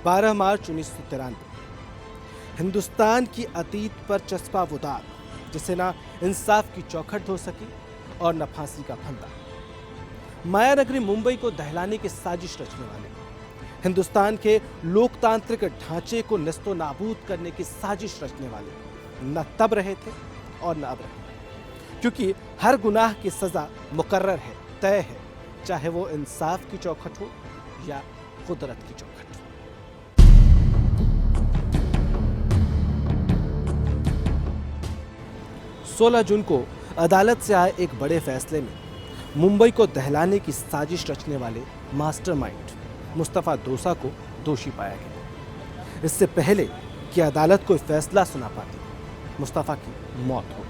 12 मार्च 1993। हिंदुस्तान की अतीत पर चस्पा वो दाग जिसे ना इंसाफ की चौखट हो सकी और न फांसी का फंदा। मायानगरी मुंबई को दहलाने की साजिश रचने वाले, हिंदुस्तान के लोकतांत्रिक ढांचे को नस्तो नाबूद करने की साजिश रचने वाले न तब रहे थे और न अब रहे, क्योंकि हर गुनाह की सजा मुकर्रर है, तय है, चाहे वो इंसाफ की चौखट हो या कुदरत की चौखट। 16 जून को अदालत से आए एक बड़े फैसले में मुंबई को दहलाने की साजिश रचने वाले मास्टरमाइंड मुस्तफा दोसा को दोषी पाया गया। इससे पहले कि अदालत कोई फैसला सुना पाती, मुस्तफा की मौत हो गई।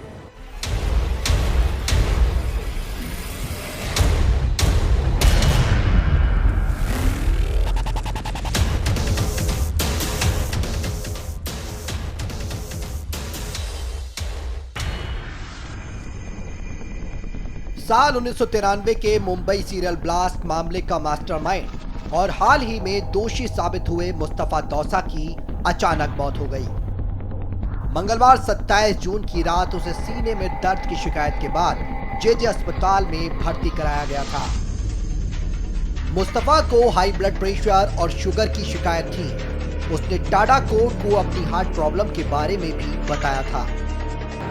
1993 के मुंबई सीरियल ब्लास्ट मामले का मास्टरमाइंड और हाल ही में दोषी साबित हुए मुस्तफा दौसा की अचानक मौत हो गई। मंगलवार 27 जून की रात उसे सीने में दर्द की शिकायत के बाद जेजे अस्पताल में भर्ती कराया गया था। मुस्तफा को हाई ब्लड प्रेशर और शुगर की शिकायत थी। उसने टाटा कोर्ट को अपनी हार्ट प्रॉब्लम के बारे में भी बताया था।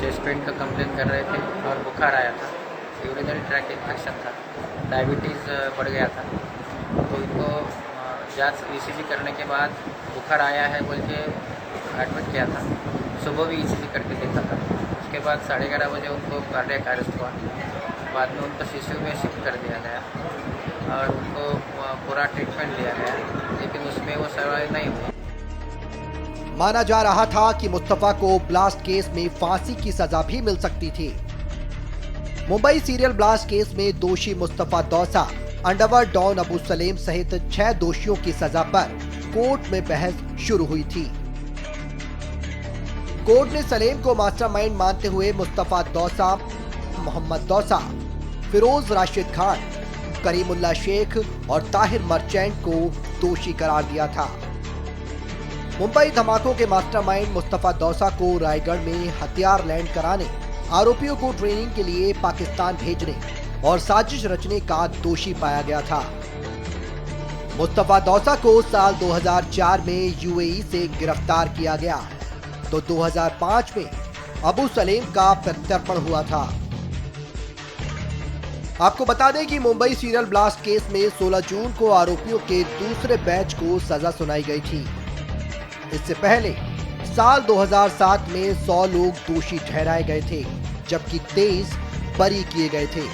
चेस्ट पेन का कंप्लेन कर रहे थे और बुखार आया था, यूरिनरी ट्रैक इन्फेक्शन था, डायबिटीज़ बढ़ गया था। तो इनको जांच ईसीजी करने के बाद बुखार आया है बोल के एडमिट किया था। सुबह भी ईसीजी करके देखा था। उसके बाद 11:30 बजे उनको कार्डियक अरेस्ट हुआ। बाद में उनको सीसीयू में शिफ्ट कर दिया गया और उनको पूरा ट्रीटमेंट दिया गया, लेकिन उसमें वो सर्वाइव नहीं हुआ। माना जा रहा था कि मुस्तफा को ब्लास्ट केस में फांसी की सजा भी मिल सकती थी। मुंबई सीरियल ब्लास्ट केस में दोषी मुस्तफा दौसा, अंडरवर्ल्ड डॉन अबू सलेम सहित 6 दोषियों की सजा पर कोर्ट में बहस शुरू हुई थी। कोर्ट ने सलेम को मास्टरमाइंड मानते हुए मुस्तफा दौसा, मोहम्मद दौसा, फिरोज राशिद खान, करीमुल्ला शेख और ताहिर मर्चेंट को दोषी करार दिया था। मुंबई धमाकों के मास्टरमाइंड मुस्तफा दौसा को रायगढ़ में हथियार लैंड कराने, आरोपियों को ट्रेनिंग के लिए पाकिस्तान भेजने और साजिश रचने का दोषी पाया गया था। मुस्तफा दौसा को साल 2004 में यूएई से गिरफ्तार किया गया तो 2005 में अबू सलेम का प्रत्यर्पण हुआ था। आपको बता दें कि मुंबई सीरियल ब्लास्ट केस में 16 जून को आरोपियों के दूसरे बैच को सजा सुनाई गई थी। इससे पहले साल 2007 में 100 लोग दोषी ठहराए गए थे, जबकि 23 बरी किए गए थे।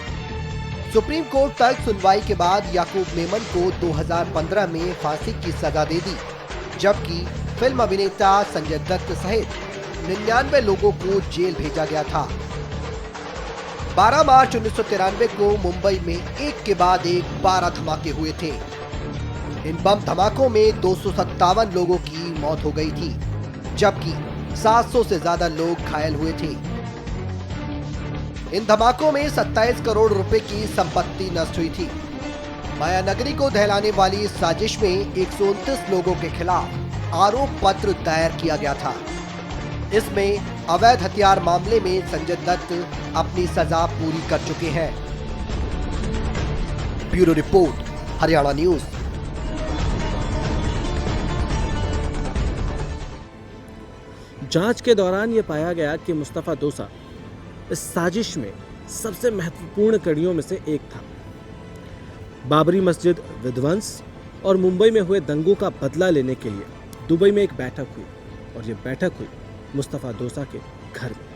सुप्रीम कोर्ट तक सुनवाई के बाद याकूब मेमन को 2015 में फांसी की सजा दे दी, जबकि फिल्म अभिनेता संजय दत्त सहित 99 लोगों को जेल भेजा गया था। 12 मार्च 1993 को मुंबई में एक के बाद एक 12 धमाके हुए थे। इन बम धमाकों में 257 लोगों की मौत हो गई थी, जबकि 700 से ज्यादा लोग घायल हुए थे। इन धमाकों में 27 करोड़ रुपए की संपत्ति नष्ट हुई थी। मायानगरी को दहलाने वाली इस साजिश में 129 लोगों के खिलाफ आरोप पत्र दायर किया गया था। इसमें अवैध हथियार मामले में संजय दत्त अपनी सजा पूरी कर चुके हैं। Bureau report, Haryana news. जांच के दौरान यह पाया गया कि मुस्तफा दोसा इस साजिश में सबसे महत्वपूर्ण कड़ियों में से एक था। बाबरी मस्जिद विध्वंस और मुंबई में हुए दंगों का बदला लेने के लिए दुबई में एक बैठक हुई और यह बैठक हुई मुस्तफा दोसा के घर में।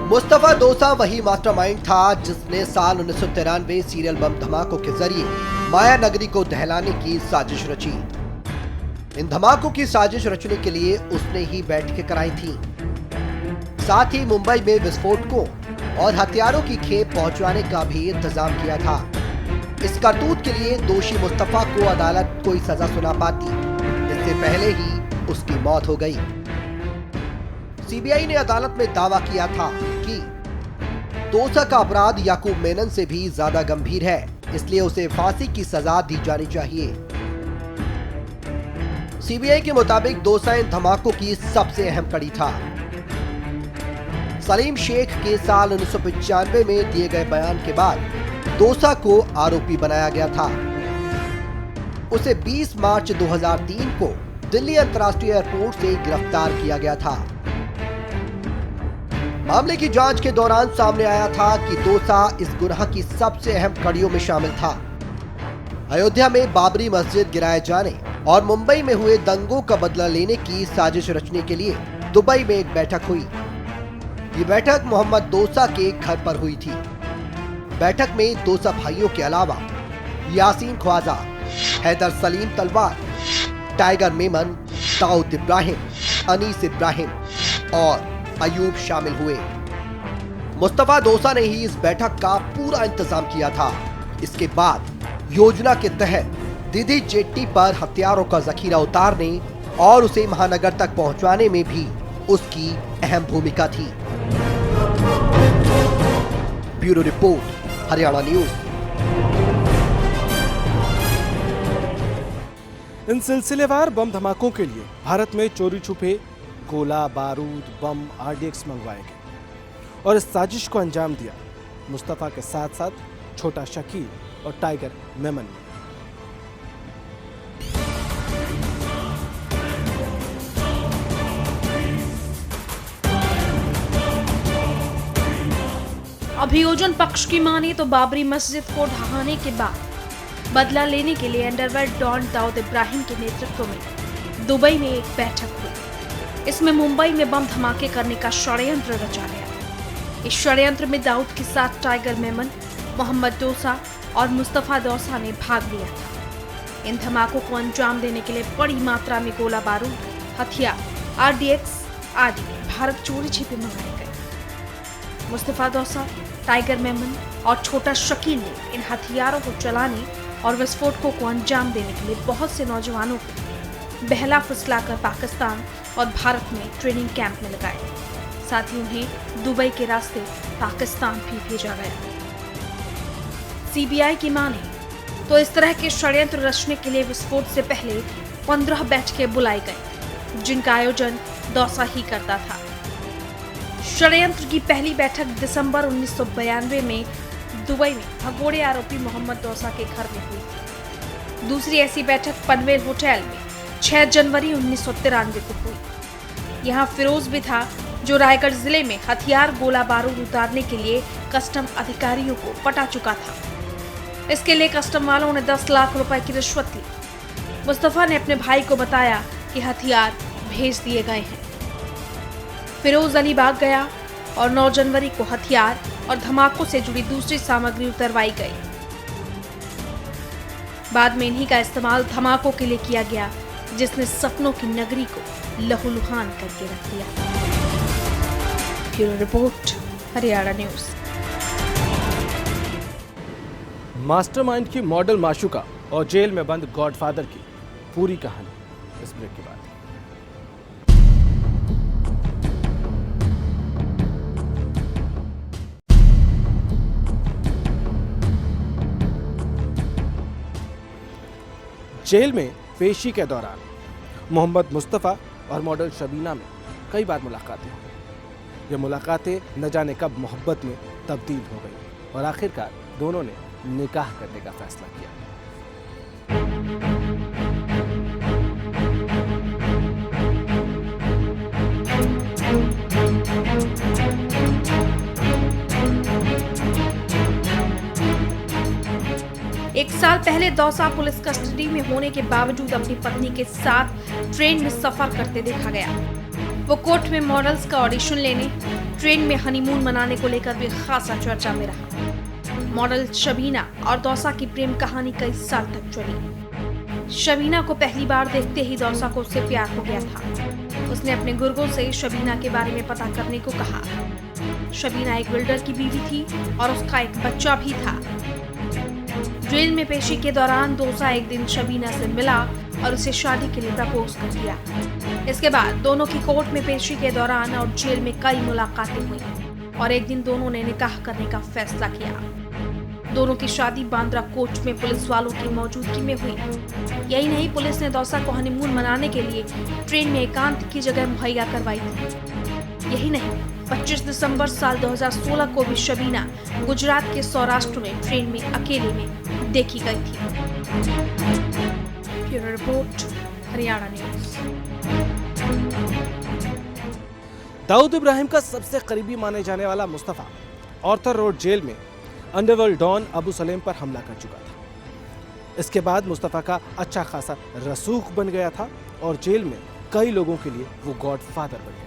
मुस्तफा दोसा वही मास्टरमाइंड था जिसने साल 1993 सीरियल बम धमाकों के जरिए मायानगरी को दहलाने की साजिश रची। इन धमाकों की साजिश रचने के लिए उसने ही बैठकें कराई थी। साथ ही मुंबई में विस्फोटकों और हथियारों की खेप पहुंचाने का भी इंतजाम किया था। इस करतूत के लिए दोषी मुस्तफा को अदालत कोई सजा सुना पाती, इससे पहले ही उसकी मौत हो गई। सीबीआई ने अदालत में दावा किया था कि दोसा का अपराध याकूब मेनन से भी ज्यादा गंभीर है, इसलिए उसे फांसी की सजा दी जानी चाहिए। सीबीआई के मुताबिक दोसा इन धमाकों की सबसे अहम कड़ी था। सलीम शेख के साल 1995 में दिए गए बयान के बाद दोसा को आरोपी बनाया गया था। उसे 20 मार्च 2003 को दिल्ली अंतर्राष्ट्रीय एयरपोर्ट से गिरफ्तार किया गया था। मामले की जांच के दौरान सामने आया था कि दोसा इस गुनाह की सबसे अहम कड़ियों में शामिल था। अयोध्या में बाबरी मस्जिद गिराए जाने और मुंबई में हुए दंगों का बदला लेने की साजिश रचने के लिए दुबई में एक बैठक हुई। ये बैठक मोहम्मद दोसा के घर पर हुई थी। बैठक में दोसा भाइयों के अलावा यासीन ख्वाजा, हैदर सलीम तलवार, टाइगर मेमन, दाऊद इब्राहिम, अनीस इब्राहिम और अयूब शामिल हुए। मुस्तफा दोसा ने ही इस बैठक का पूरा इंतजाम किया था। इसके बाद योजना के तहत दीदी जेट्टी पर हथियारों का जखीरा उतारने और उसे महानगर तक पहुंचाने में भी उसकी अहम भूमिका थी। Bureau report, Haryana news. इन सिलसिलेवार बम धमाकों के लिए भारत में चोरी छुपे गोला, बारूद, बम, RDX मंगवाए गए और इस साजिश को अंजाम दिया मुस्तफा के साथ साथ छोटा शकील और टाइगर मेमन ने। अभियोजन पक्ष की माने तो बाबरी मस्जिद को ढहाने के बाद बदला लेने के लिए अंडरवर्ल्ड डॉन दाऊद इब्राहिम के नेतृत्व में दुबई में एक बैठक हुई। इसमें मुंबई में बम धमाके करने का षड्यंत्र रचा गया। इस षड्यंत्र में दाऊद के साथ टाइगर मेमन, मोहम्मद दोसा और मुस्तफा दोसा ने भाग लिया था। इन धमाकों को अंजाम देने के लिए बड़ी मात्रा में गोला बारूद, हथियार, RDX आदि भारत चोरी छिपे मंगाए गए। मुस्तफा दोसा, टाइगर मेमन और छोटा शकील ने इन हथियारों को चलाने और विस्फोटकों को अंजाम देने के लिए बहुत से नौजवानों को बहला फुसलाकर पाकिस्तान और भारत में ट्रेनिंग कैंप में लगाए। साथ ही उन्हें दुबई के रास्ते पाकिस्तान भी भेजा गया। सीबीआई की माने तो इस तरह के षड्यंत्र रचने के लिए विस्फोट से पहले 15 बैठकें बुलाई गई, जिनका आयोजन दोसा ही करता था। षड्यंत्र की पहली बैठक दिसंबर 1992 में दुबई में भगोड़े आरोपी मोहम्मद दोसा के घर में हुई थी। दूसरी ऐसी बैठक पनवेल होटल में 6 जनवरी 1993 को हुई। यहाँ फिरोज भी था, जो रायगढ़ जिले में हथियार, गोला बारूद उतारने के लिए कस्टम अधिकारियों को पटा चुका था। इसके लिए कस्टम वालों ने 10 लाख रुपए की रिश्वत ली। मुस्तफा ने अपने भाई को बताया कि हथियार भेज दिए गए हैं। फिरोज अली भाग गया और 9 जनवरी को हथियार और धमाकों से जुड़ी दूसरी सामग्री उतरवाई गई। बाद में इन्हीं का इस्तेमाल धमाकों के लिए किया गया, जिसने सपनों की नगरी को लहूलुहान करके रख दिया। Bureau report, Haryana news. Mastermind की मॉडल माशुका और जेल में बंद गॉडफादर की पूरी कहानी इस ब्रेक के बाद। जेल में पेशी के दौरान मोहम्मद मुस्तफ़ा और मॉडल शबीना में कई बार मुलाकातें हुई। ये मुलाकातें न जाने कब मोहब्बत में तब्दील हो गई और आखिरकार दोनों ने निकाह करने का फैसला किया। एक साल पहले दोसा पुलिस कस्टडी में होने के बावजूद अपनी पत्नी के साथ ट्रेन में सफर करते देखा गया। वो कोर्ट में मॉडल्स का ऑडिशन लेने, ट्रेन में हनीमून मनाने को लेकर भी खासा चर्चा में रहा। मॉडल शबीना और दोसा की प्रेम कहानी कई साल तक चली। शबीना को पहली बार देखते ही दोसा को उससे प्यार हो गया था। उसने अपने गुर्गों से शबीना के बारे में पता करने को कहा। शबीना एक बिल्डर की बीवी थी और उसका एक बच्चा भी था। जेल में पेशी के दौरान दोसा एक दिन शबीना से मिला और उसे शादी के लिए प्रपोज कर दिया। इसके बाद दोनों की कोर्ट में पेशी के दौरान और जेल में कई मुलाकातें हुई। और एक दिन दोनों ने निकाह करने का फैसला किया। दोनों की शादी बांद्रा कोच में पुलिस वालों की मौजूदगी में हुई। यही नहीं, पुलिस ने दौसा को हनीमून मनाने के लिए ट्रेन में एकांत की जगह मुहैया करवाई थी। यही नहीं, 25 दिसंबर साल 2016 को भी शबीना गुजरात के सौराष्ट्र में ट्रेन में अकेले में देखी गई थी। Bureau report, Haryana news. Dawood Ibrahim का सबसे करीबी माने जाने वाला मुस्तफा ऑर्थर रोड जेल में अंडरवर्ल्ड डॉन अबू सलेम पर हमला कर चुका था। इसके बाद मुस्तफा का अच्छा खासा रसूख बन गया था और जेल में कई लोगों के लिए वो गॉडफादर बन गया।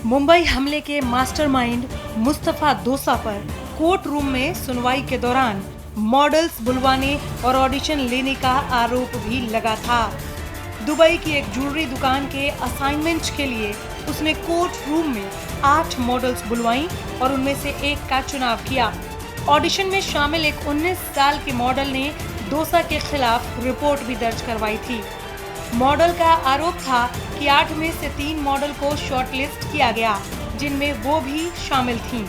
मुंबई हमले के मास्टरमाइंड मुस्तफा दोसा पर कोर्ट रूम में सुनवाई के दौरान मॉडल्स बुलवाने और ऑडिशन लेने का आरोप भी लगा था। दुबई की एक ज्वेलरी दुकान के असाइनमेंट के लिए उसने कोर्ट रूम में 8 मॉडल्स बुलवाई और उनमें से एक का चुनाव किया। ऑडिशन में शामिल एक 19 साल के मॉडल ने दोसा के खिलाफ रिपोर्ट भी दर्ज करवाई थी। मॉडल का आरोप था कि 8 में से 3 मॉडल को शॉर्टलिस्ट किया गया, जिनमें वो भी शामिल थीं।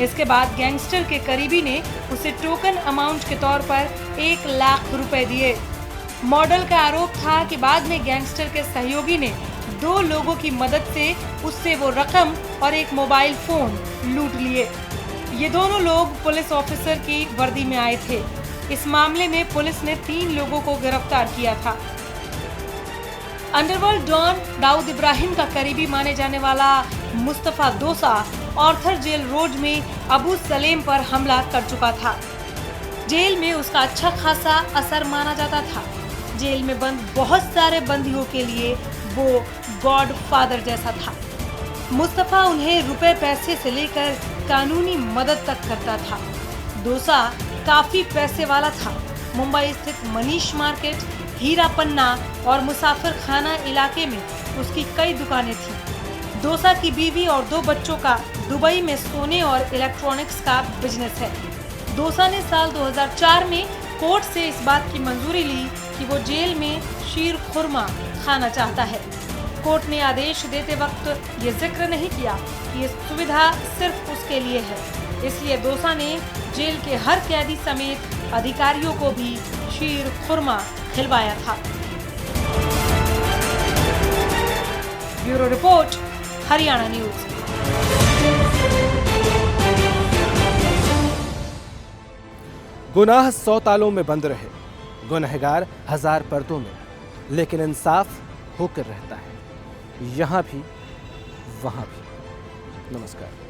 इसके बाद गैंगस्टर के करीबी ने उसे टोकन अमाउंट के तौर पर 1 लाख रुपए दिए। मॉडल का आरोप था कि बाद में गैंगस्टर के सहयोगी ने 2 लोगों की मदद से उससे वो रकम और एक मोबाइल फोन लूट लिए। ये दोनों लोग पुलिस ऑफिसर की वर्दी में आए थे। इस मामले में पुलिस ने 3 लोगों को गिरफ्तार किया था। अंडरवर्ल्ड डॉन दाऊद इब्राहिम का करीबी माने जाने वाला Mustafa Dossa Arthur jail road में अबू सलेम पर हमला कर चुका था। जेल में उसका अच्छा खासा असर माना जाता था। जेल में बंद बहुत सारे बंदियों के लिए वो गॉड फादर जैसा था। मुस्तफा उन्हें रुपए पैसे से लेकर कानूनी मदद तक करता था। दोसा काफी पैसे वाला था। मुंबई स्थित मनीष मार्केट, हीरा पन्ना और मुसाफिर खाना इलाके में उसकी कई दुकानें थीं। दोसा की बीवी और 2 बच्चों का दुबई में सोने और इलेक्ट्रॉनिक्स का बिजनेस है। दोसा ने साल 2004 में कोर्ट से इस बात की मंजूरी ली कि वो जेल में शीर खुरमा खाना चाहता है। कोर्ट ने आदेश देते वक्त ये जिक्र नहीं किया कि ये सुविधा सिर्फ उसके लिए है। इसलिए दोसा ने जेल के हर कैदी समेत अधिकारियों को भी शीर खुरमा खिलवाया था। Bureau report, Haryana news. गुनाह 100 तालों में बंद रहे, गुनहगार 1000 पर्दों में, लेकिन इंसाफ होकर रहता है, यहाँ भी वहाँ भी। नमस्कार।